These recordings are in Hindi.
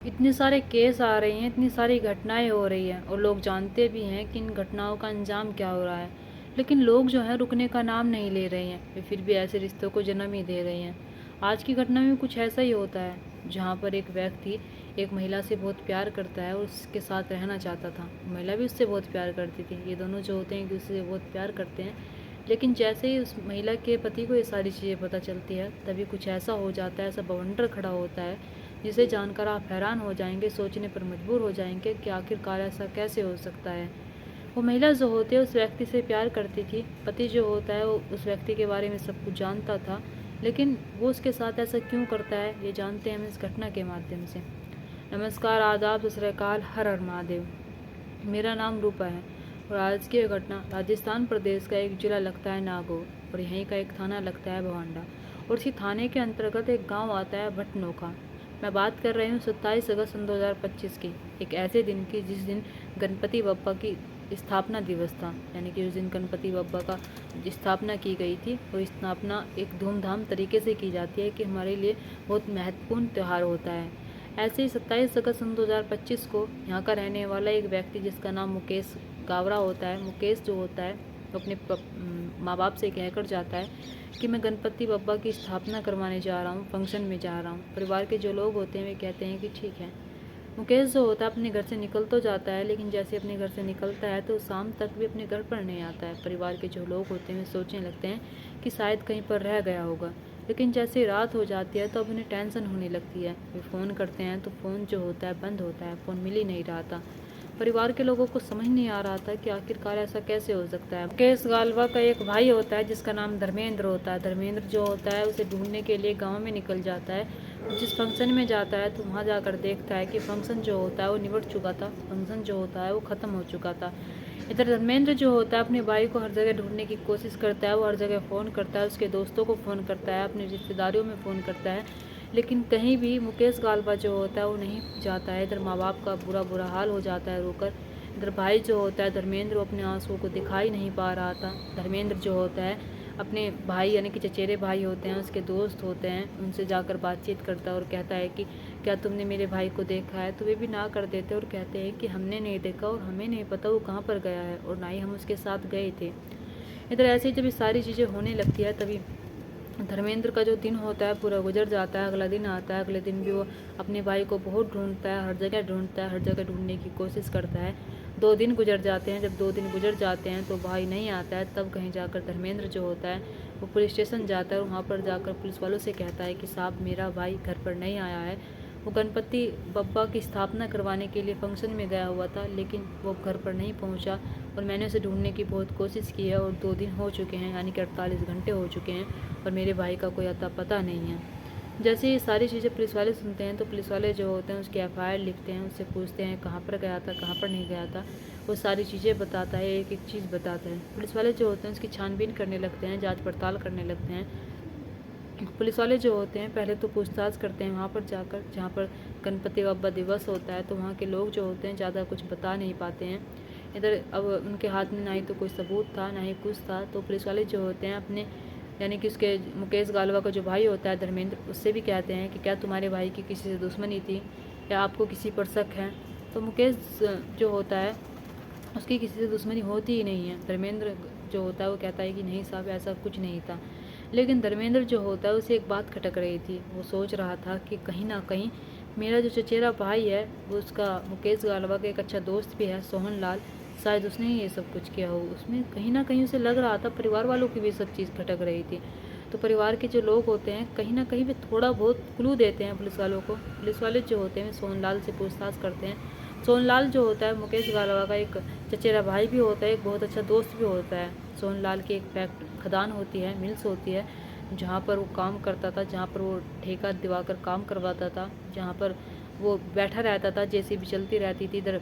इतने सारे केस आ रहे हैं, इतनी सारी घटनाएं हो रही हैं और लोग जानते भी हैं कि इन घटनाओं का अंजाम क्या हो रहा है। लेकिन लोग जो है रुकने का नाम नहीं ले रहे हैं, वे फिर भी ऐसे रिश्तों को जन्म ही दे रहे हैं। आज की घटना में कुछ ऐसा ही होता है, जहाँ पर एक व्यक्ति एक महिला से बहुत प्यार करता है और उसके साथ रहना चाहता था। महिला भी उससे बहुत प्यार करती थी। ये दोनों जो होते हैं कि उससे बहुत प्यार करते हैं। लेकिन जैसे ही उस महिला के पति को ये सारी चीज़ें पता चलती है, तभी कुछ ऐसा हो जाता है, ऐसा बवंडर खड़ा होता है जिसे जानकर आप हैरान हो जाएंगे, सोचने पर मजबूर हो जाएंगे कि आखिरकार ऐसा कैसे हो सकता है। वो महिला जो होती है उस व्यक्ति से प्यार करती थी। पति जो होता है वो उस व्यक्ति के बारे में सब कुछ जानता था, लेकिन वो उसके साथ ऐसा क्यों करता है, ये जानते हैं हम इस घटना के माध्यम से। नमस्कार, आदाब, सत श्री अकाल, हर हर महादेव। मेरा नाम रूपा है और आज की यह घटना राजस्थान प्रदेश का एक जिला लगता है नागौर और यहीं का एक थाना लगता है भवांडा और इसी थाने के अंतर्गत एक गांव आता है भटनोखा। मैं बात कर रही हूँ 27 अगस्त सन 2025 की, एक ऐसे दिन की जिस दिन गणपति बप्पा की स्थापना दिवस था। यानी कि उस दिन गणपति बप्पा का स्थापना की गई थी और स्थापना एक धूमधाम तरीके से की जाती है कि हमारे लिए बहुत महत्वपूर्ण त्यौहार होता है। ऐसे ही 27 अगस्त सन 2025 को यहाँ का रहने वाला एक व्यक्ति जिसका नाम मुकेश गावरा होता है, मुकेश जो होता है वो अपने माँ बाप से कहकर जाता है कि मैं गणपति बप्पा की स्थापना करवाने जा रहा हूँ, फंक्शन में जा रहा हूँ। परिवार के जो लोग होते हैं वे कहते हैं कि ठीक है। मुकेश जो होता है अपने घर से निकल तो जाता है, लेकिन जैसे अपने घर से निकलता है तो शाम तक भी अपने घर पर नहीं आता है। परिवार के जो लोग होते हैं वे सोचने लगते हैं कि शायद कहीं पर रह गया होगा। लेकिन जैसे रात हो जाती है तो अब उन्हें टेंशन होने लगती है। वे फ़ोन करते हैं तो फ़ोन जो होता है बंद होता है, फ़ोन मिल ही नहीं रहा था। परिवार के लोगों को समझ नहीं आ रहा था कि आखिरकार ऐसा कैसे हो सकता है। मुकेश गालवा का एक भाई होता है जिसका नाम धर्मेंद्र होता है। धर्मेंद्र जो होता है उसे ढूंढने के लिए गांव में निकल जाता है। जिस फंक्शन में जाता है तो वहाँ जाकर देखता है कि फंक्शन जो होता है वो निबट चुका था, फंक्शन जो होता है वो ख़त्म हो चुका था। इधर धर्मेंद्र जो होता है अपने भाई को हर जगह ढूंढने की कोशिश करता है। वो हर जगह फ़ोन करता है, उसके दोस्तों को फ़ोन करता है, अपनी रिश्तेदारियों में फ़ोन करता है, लेकिन कहीं भी मुकेश गालवा जो होता है वो नहीं जाता है। इधर माँ बाप का बुरा बुरा हाल हो जाता है रोकर। इधर भाई जो होता है धर्मेंद्र, वो अपने आंसुओं को दिखा ही नहीं पा रहा था। धर्मेंद्र जो होता है अपने भाई यानी कि चचेरे भाई होते हैं, उसके दोस्त होते हैं, उनसे जाकर बातचीत करता है और कहता है कि क्या तुमने मेरे भाई को देखा है। तो वे भी ना कर देते और कहते हैं कि हमने नहीं देखा और हमें नहीं पता वो कहाँ पर गया है और ना ही हम उसके साथ गए थे। इधर ऐसे ही जब ये सारी चीज़ें होने लगती है तभी धर्मेंद्र का जो दिन होता है पूरा गुजर जाता है। अगला दिन आता है, अगले दिन भी वो अपने भाई को बहुत ढूंढता है, हर जगह ढूंढता है, हर जगह ढूंढने की कोशिश करता है। 2 दिन गुजर जाते हैं। जब 2 दिन गुजर जाते हैं तो भाई नहीं आता है, तब कहीं जाकर धर्मेंद्र जो होता है वो पुलिस स्टेशन जाता है और वहाँ पर जाकर पुलिस वालों से कहता है कि साहब मेरा भाई घर पर नहीं आया है। वो गणपति बप्पा की स्थापना करवाने के लिए फंक्शन में गया हुआ था, लेकिन वो घर पर नहीं पहुंचा और मैंने उसे ढूंढने की बहुत कोशिश की है और 2 दिन हो चुके हैं, यानी कि 48 घंटे हो चुके हैं और मेरे भाई का कोई अता पता नहीं है। जैसे ये सारी चीज़ें पुलिस वाले सुनते हैं तो पुलिस वाले जो होते हैं उसकी एफआईआर लिखते हैं, उससे पूछते हैं कहाँ पर गया था, कहाँ पर नहीं गया था। वो सारी चीज़ें बताता है, एक एक चीज़ बताता है। पुलिस वाले जो होते हैं उसकी छानबीन करने लगते हैं, जाँच पड़ताल करने लगते हैं। पुलिस वाले जो होते हैं पहले तो पूछताछ करते हैं वहाँ पर जाकर, जहाँ पर गणपति बप्पा दिवस होता है, तो वहाँ के लोग जो होते हैं ज़्यादा कुछ बता नहीं पाते हैं। इधर अब उनके हाथ में ना ही तो कोई सबूत था ना ही कुछ था, तो पुलिस वाले जो होते हैं अपने यानी कि उसके मुकेश गालवा का जो भाई होता है धर्मेंद्र, उससे भी कहते हैं कि क्या तुम्हारे भाई की किसी से दुश्मनी थी या आपको किसी पर शक है। तो मुकेश जो होता है उसकी किसी से दुश्मनी होती ही नहीं है। धर्मेंद्र जो होता है वो कहता है कि नहीं साहब ऐसा कुछ नहीं था। लेकिन धर्मेंद्र जो होता है उसे एक बात खटक रही थी। वो सोच रहा था कि कहीं ना कहीं मेरा जो चचेरा भाई है वो उसका मुकेश गालवा का एक अच्छा दोस्त भी है सोहन लाल, शायद उसने ही ये सब कुछ किया हो। उसमें कहीं ना कहीं उसे लग रहा था, परिवार वालों की भी सब चीज़ खटक रही थी। तो परिवार के जो लोग होते हैं कहीं ना कहीं वे थोड़ा बहुत क्लू देते हैं पुलिस वालों को। पुलिस वाले जो होते हैं सोहनलाल से पूछताछ करते हैं। सोहनलाल जो होता है मुकेश गालवा का एक चचेरा भाई भी होता है, एक बहुत अच्छा दोस्त भी होता है। सोहनलाल की एक खदान होती है, मिल्स होती है, जहाँ पर वो काम करता था, जहाँ पर वो ठेका दिवाकर काम करवाता था, जहाँ पर वो बैठा रहता था, जेसीबी चलती रहती थी। इधर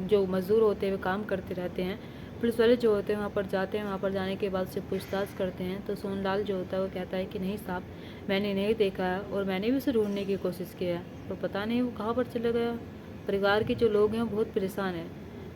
जो मज़दूर होते हैं वे काम करते रहते हैं। पुलिस वाले जो होते हैं वहाँ पर जाते हैं, वहाँ पर जाने के बाद से पूछताछ करते हैं। तो सोनलाल जो होता है वो कहता है कि नहीं साहब मैंने नहीं देखा है और मैंने भी उसे ढूंढने की कोशिश की है, तो पता नहीं वो कहाँ पर चला गया। परिवार के जो लोग हैं वो बहुत परेशान हैं।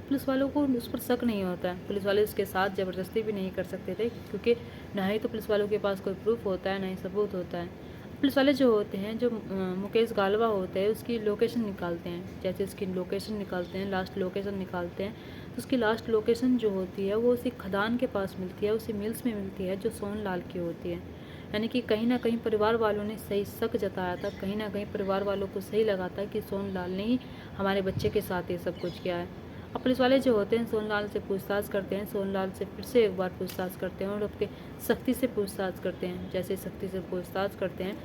पुलिस वालों को उस पर शक नहीं होता है। पुलिस वाले उसके साथ ज़बरदस्ती भी नहीं कर सकते थे, क्योंकि ना ही तो पुलिस वालों के पास कोई प्रूफ होता है, ना ही सबूत होता है। पुलिस वाले जो होते हैं, जो मुकेश गालवा होते हैं, उसकी लोकेशन निकालते हैं। जैसे उसकी लोकेशन निकालते हैं, लास्ट लोकेशन निकालते हैं, तो उसकी लास्ट लोकेशन जो होती है वो उसी खदान के पास मिलती है, उसी मिल्स में मिलती है जो सोनलाल की होती है। यानी कि कहीं ना कहीं परिवार वालों ने सही शक जताया था, कहीं ना कहीं परिवार वालों को सही लगा था कि सोनलाल ने ही हमारे बच्चे के साथ ये सब कुछ किया है। अब पुलिस वाले जो होते हैं सोनलाल से पूछताछ करते हैं, सोनलाल से फिर से एक बार पूछताछ करते हैं और उसके सख्ती से पूछताछ करते हैं। जैसे सख्ती से पूछताछ करते हैं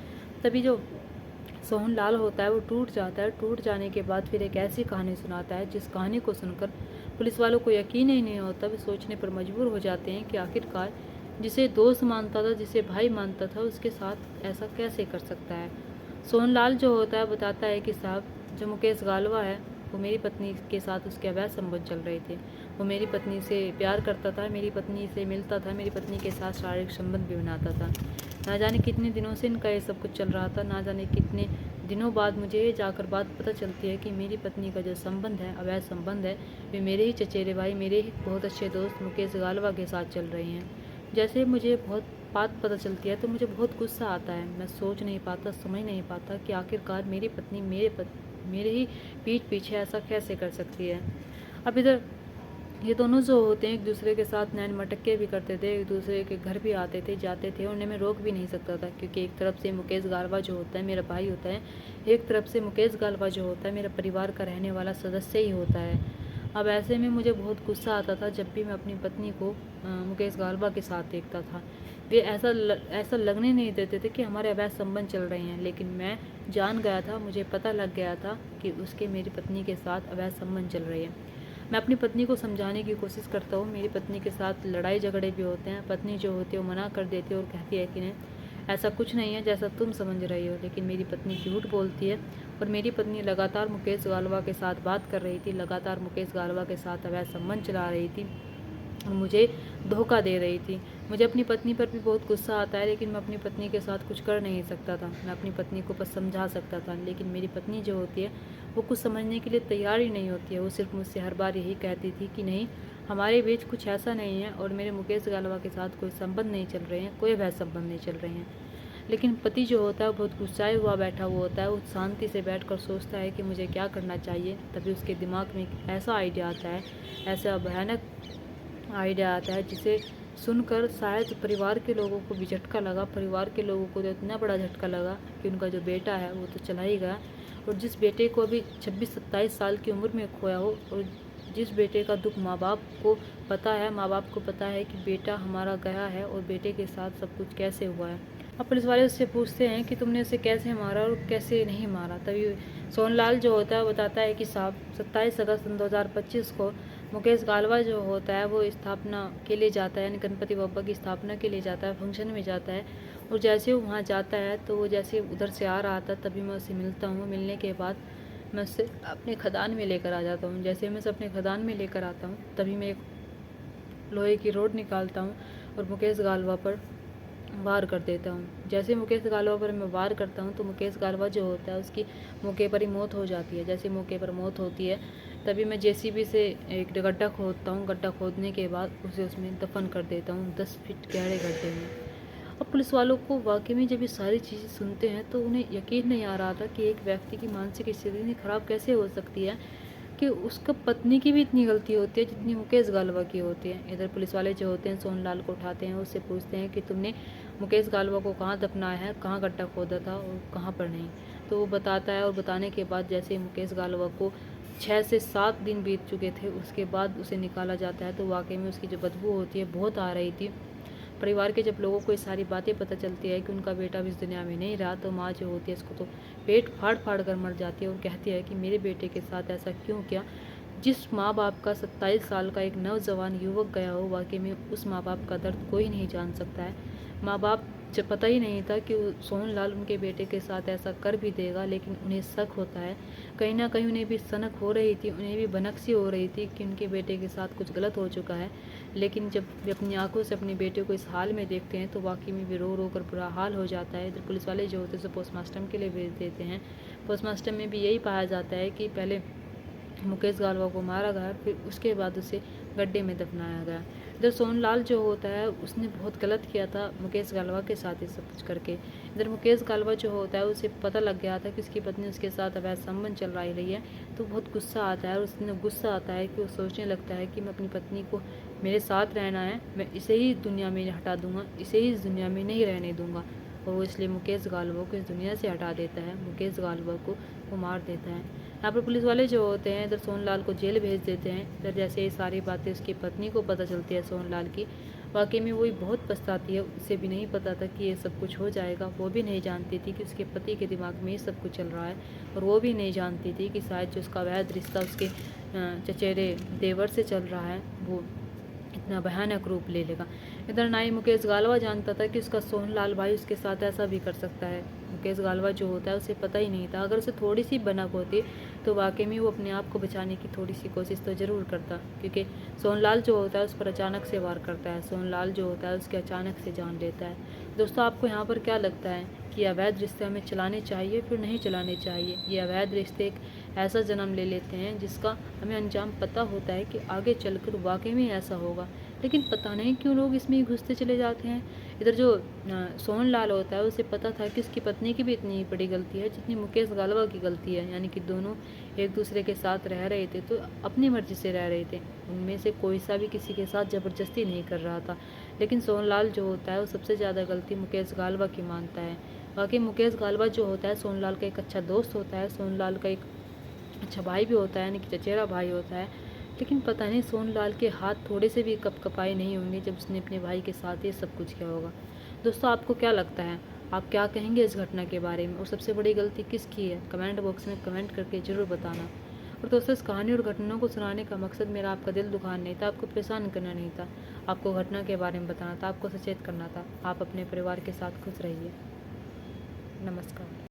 तभी जो सोहनलाल होता है वो टूट जाता है। टूट जाने के बाद फिर एक ऐसी कहानी सुनाता है जिस कहानी को सुनकर पुलिस वालों को यकीन ही नहीं होता। वे सोचने पर मजबूर हो जाते हैं कि आखिरकार जिसे दोस्त मानता था, जिसे भाई मानता था, उसके साथ ऐसा कैसे कर सकता है। सोहनलाल जो होता है बताता है कि साहब, जो मुकेश गालवा है वो मेरी पत्नी के साथ उसके अवैध संबंध चल रहे थे। वो मेरी पत्नी से प्यार करता था, मेरी पत्नी से मिलता था, मेरी पत्नी के साथ शारीरिक संबंध भी बनाता था। ना जाने कितने दिनों से इनका ये सब कुछ चल रहा था। ना जाने कितने दिनों बाद मुझे जाकर बात पता चलती है कि मेरी पत्नी का जो संबंध है, अवैध संबंध है, वे मेरे ही चचेरे भाई, मेरे ही बहुत अच्छे दोस्त मुकेश गालवा के साथ चल रही हैं। जैसे मुझे बहुत बात पता चलती है तो मुझे बहुत गुस्सा आता है। मैं सोच नहीं पाता, समझ नहीं पाता कि आखिरकार मेरी पत्नी मेरे ही पीठ पीछे ऐसा कैसे कर सकती है। अब इधर ये दोनों जो होते हैं एक दूसरे के साथ नैन मटक्के भी करते थे, एक दूसरे के घर भी आते थे, जाते थे। उन्हें मैं रोक भी नहीं सकता था क्योंकि एक तरफ से मुकेश गालवा जो होता है मेरा भाई होता है, एक तरफ से मुकेश गालवा जो होता है मेरा परिवार का रहने वाला सदस्य ही होता है। अब ऐसे में मुझे बहुत गुस्सा आता था जब भी मैं अपनी पत्नी को मुकेश गालवा के साथ देखता था। वे ऐसा लगने नहीं देते थे कि हमारे अवैध संबंध चल रहे हैं, लेकिन मैं जान गया था, मुझे पता लग गया था कि उसके मेरी पत्नी के साथ अवैध संबंध चल रहे हैं। मैं अपनी पत्नी को समझाने की कोशिश करता हूँ। मेरी पत्नी के साथ लड़ाई झगड़े भी होते हैं। पत्नी जो होती है वो मना कर देती है और कहती है कि नहीं, ऐसा कुछ नहीं है जैसा तुम समझ रही हो। लेकिन मेरी पत्नी झूठ बोलती है और मेरी पत्नी लगातार मुकेश गालवा के साथ बात कर रही थी, लगातार मुकेश गालवा के साथ अवैध संबंध चला रही थी और मुझे धोखा दे रही थी। मुझे अपनी पत्नी पर भी बहुत गुस्सा आता है, लेकिन मैं अपनी पत्नी के साथ कुछ कर नहीं सकता था। मैं अपनी पत्नी को बस समझा सकता था, लेकिन मेरी पत्नी जो होती है वो कुछ समझने के लिए तैयार ही नहीं होती है। वो सिर्फ मुझसे हर बार यही कहती थी कि नहीं, हमारे बीच कुछ ऐसा नहीं है और मेरे मुकेश गालवा के साथ कोई संबंध नहीं चल रहे हैं, कोई वैध संबंध नहीं चल रहे हैं। लेकिन पति जो होता है वो बहुत गुस्साए हुआ बैठा हुआ होता है। वो शांति से बैठकर सोचता है कि मुझे क्या करना चाहिए। तभी उसके दिमाग में एक ऐसा आइडिया आता है, ऐसा भयानक आइडिया आता है जिसे सुनकर शायद परिवार के लोगों को भी झटका लगा। परिवार के लोगों को तो इतना बड़ा झटका लगा कि उनका जो बेटा है वो तो चला ही गया, और जिस बेटे को अभी 26-27 साल की उम्र में खोया हो, और जिस बेटे का दुख माँ बाप को पता है, माँ बाप को पता है कि बेटा हमारा गया है और बेटे के साथ सब कुछ कैसे हुआ है। अब पुलिस वाले उससे पूछते हैं कि तुमने उसे कैसे मारा और कैसे नहीं मारा। तभी सोनलाल जो होता है वो बताता है कि साहब, 27 अगस्त 2025 को मुकेश गालवा जो होता है वो स्थापना के लिए जाता है, यानी गणपति बप्पा की स्थापना के लिए जाता है, फंक्शन में जाता है। और जैसे वो वहाँ जाता है तो वो जैसे उधर से आ रहा था तभी मैं उससे मिलता हूँ। मिलने के बाद मैं उससे अपने खदान में लेकर आ जाता हूँ। जैसे मैं उसे अपने खदान में लेकर आता हूँ तभी मैं एक लोहे की रोड निकालता हूँ और मुकेश गालवा पर वार कर देता हूँ। जैसे मुकेश गालवा पर मैं वार करता हूँ तो मुकेश गालवा जो होता है उसकी मौके पर ही मौत हो जाती है। जैसे मौके पर मौत होती है तभी मैं जेसीबी से एक गड्ढा खोदता हूँ। गड्ढा खोदने के बाद उसे उसमें दफन कर देता हूँ 10 फीट गहरे गड्ढे में। अब पुलिस वालों को वाकई में जब ये सारी चीज़ें सुनते हैं तो उन्हें यकीन नहीं आ रहा था कि एक व्यक्ति की मानसिक स्थिति इतनी ख़राब कैसे हो सकती है कि उसका पत्नी की भी इतनी गलती होती है जितनी मुकेश गालवा की होती है। इधर पुलिस वाले जो होते हैं सोनलाल को उठाते हैं, उससे पूछते हैं कि तुमने मुकेश गालवा को कहाँ दफनाया है, कहाँ गड्ढा खोदा था और कहाँ पर नहीं। तो वो बताता है और बताने के बाद जैसे मुकेश गालवा को 6 से 7 दिन बीत चुके थे उसके बाद उसे निकाला जाता है तो वाकई में उसकी जो बदबू होती है बहुत आ रही थी। परिवार के जब लोगों को ये सारी बातें पता चलती है कि उनका बेटा भी इस दुनिया में नहीं रहा तो माँ जो होती है इसको तो पेट फाड़ फाड़ कर मर जाती है और कहती है कि मेरे बेटे के साथ ऐसा क्यों किया। जिस माँ बाप का 27 साल का एक नौजवान युवक गया हो, वाकई में उस माँ बाप का दर्द कोई नहीं जान सकता है। माँ बाप जब पता ही नहीं था कि सोहनलाल उनके बेटे के साथ ऐसा कर भी देगा, लेकिन उन्हें शक होता है। कहीं ना कहीं उन्हें भी सनक हो रही थी, उन्हें भी भनक सी हो रही थी कि उनके बेटे के साथ कुछ गलत हो चुका है। लेकिन जब वे अपनी आंखों से अपने बेटे को इस हाल में देखते हैं तो वाकई में भी रो रो कर बुरा हाल हो जाता है। इधर पुलिस वाले जो होते हैं उसे पोस्टमार्टम के लिए भेज देते हैं। पोस्टमार्टम में भी यही पाया जाता है कि पहले मुकेश गालवा को मारा गया, फिर उसके बाद उसे गड्ढे में दफनाया गया। इधर सोनलाल जो होता है उसने बहुत गलत किया था मुकेश गालवा के साथ ये सब कुछ करके। इधर मुकेश गालवा जो होता है उसे पता लग गया था कि उसकी पत्नी उसके साथ अवैध संबंध चल रही है, तो बहुत गुस्सा आता है और उसने गुस्सा आता है कि वो सोचने लगता है कि मैं अपनी पत्नी को मेरे साथ रहना है, मैं इसे ही दुनिया में हटा दूंगा, इसे ही इस दुनिया में नहीं रहने दूंगा। और वो इसलिए मुकेश गालवा को इस दुनिया से हटा देता है, मुकेश गालवा को वो मार देता है। यहाँ पर पुलिस वाले जो होते हैं इधर सोनलाल को जेल भेज देते हैं। इधर जैसे ये सारी बातें उसकी पत्नी को पता चलती है सोनलाल की, वाकई में वो बहुत पछताती है। उसे भी नहीं पता था कि ये सब कुछ हो जाएगा, वो भी नहीं जानती थी कि उसके पति के दिमाग में ये सब कुछ चल रहा है, और वो भी नहीं जानती थी कि शायद जो उसका अवैध रिश्ता उसके चचेरे देवर से चल रहा है वो इतना भयानक रूप ले लेगा। इधर ना ही मुकेश गालवा जानता था कि उसका सोनलाल भाई उसके साथ ऐसा भी कर सकता है। मुकेश गालवा जो होता है उसे पता ही नहीं था। अगर उसे थोड़ी सी भनक होती तो वाकई में वो अपने आप को बचाने की थोड़ी सी कोशिश तो ज़रूर करता, क्योंकि सोनलाल जो होता है उस पर अचानक से वार करता है। सोनलाल जो होता है उसके अचानक से जान लेता है। दोस्तों, आपको यहाँ पर क्या लगता है कि अवैध रिश्ते हमें चलाने चाहिए फिर नहीं चलाने चाहिए? ये अवैध रिश्ते एक ऐसा जन्म ले लेते हैं जिसका हमें अंजाम पता होता है कि आगे चलकर वाकई में ऐसा होगा, लेकिन पता नहीं क्यों लोग इसमें ही घुसते चले जाते हैं। इधर जो सोनलाल होता है उसे पता था कि उसकी पत्नी की भी इतनी ही बड़ी गलती है जितनी मुकेश गालवा की गलती है, यानी कि दोनों एक दूसरे के साथ रह रहे थे तो अपनी मर्जी से रह रहे थे, उनमें से कोई सा भी किसी के साथ ज़बरदस्ती नहीं कर रहा था। लेकिन सोनलाल जो होता है वो सबसे ज़्यादा गलती मुकेश गालवा की मानता है। बाकी मुकेश गालवा जो होता है सोनलाल का एक अच्छा दोस्त होता है, सोनलाल का एक अच्छा भाई भी होता है, यानी कि चचेरा भाई होता है। लेकिन पता नहीं सोनलाल के हाथ थोड़े से भी कपकपाए नहीं होंगे जब उसने अपने भाई के साथ ये सब कुछ किया होगा। दोस्तों, आपको क्या लगता है? आप क्या कहेंगे इस घटना के बारे में, और सबसे बड़ी गलती किसकी है? कमेंट बॉक्स में कमेंट करके ज़रूर बताना। और दोस्तों, इस कहानी और घटनाओं को सुनाने का मकसद मेरा आपका दिल दुखाना नहीं था, आपको परेशान करना नहीं था, आपको घटना के बारे में बताना था, आपको सचेत करना था। आप अपने परिवार के साथ खुश रहिए। नमस्कार।